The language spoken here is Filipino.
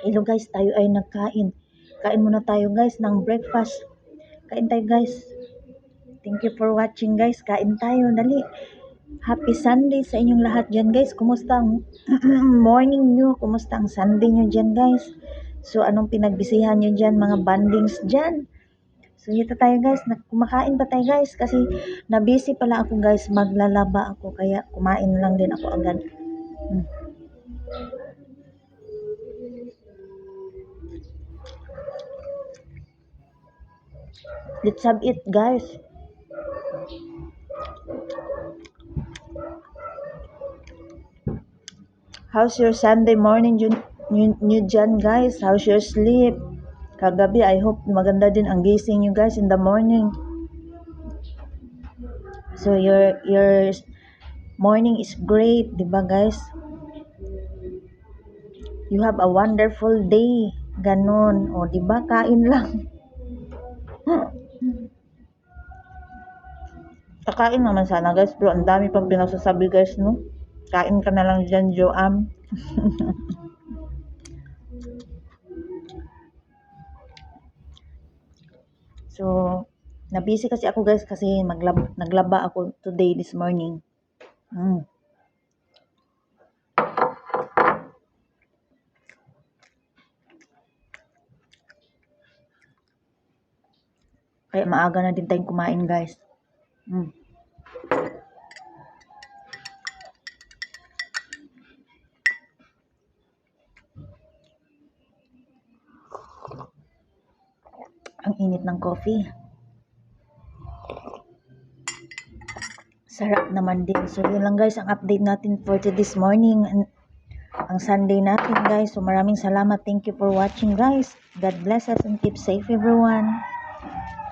Hello guys, tayo ay nagkain. Kain muna tayo guys ng breakfast. Kain tayo guys. Thank you for watching guys. Kain tayo, dali. Happy Sunday sa inyong lahat dyan guys. Kumusta ang morning nyo? Kumusta ang Sunday nyo dyan guys? So anong pinagbisihan nyo dyan mga bandings dyan? So ito tayo guys, kumakain pa tayo guys kasi na-busy pala ako guys, maglalaba ako kaya kumain lang din ako agad. Let's have it guys. How's your Sunday morning nyo dyan guys? How's your sleep? Kagabi, I hope maganda din ang gising nyo guys in the morning. So your morning is great, di ba guys? You have a wonderful day. Ganon. O, di ba? Kain lang. Kakain naman sana guys, pero ang dami pang pinagsasabi guys, no? Kain ka na lang dyan, Joam. So, na-busy kasi ako guys kasi naglaba ako today, this morning. Kaya maaga na din tayong kumain guys. Ang init ng coffee. Sarap naman din. So yun lang guys ang update natin for this morning. Ang Sunday natin guys. So maraming salamat. Thank you for watching guys. God bless us and keep safe everyone.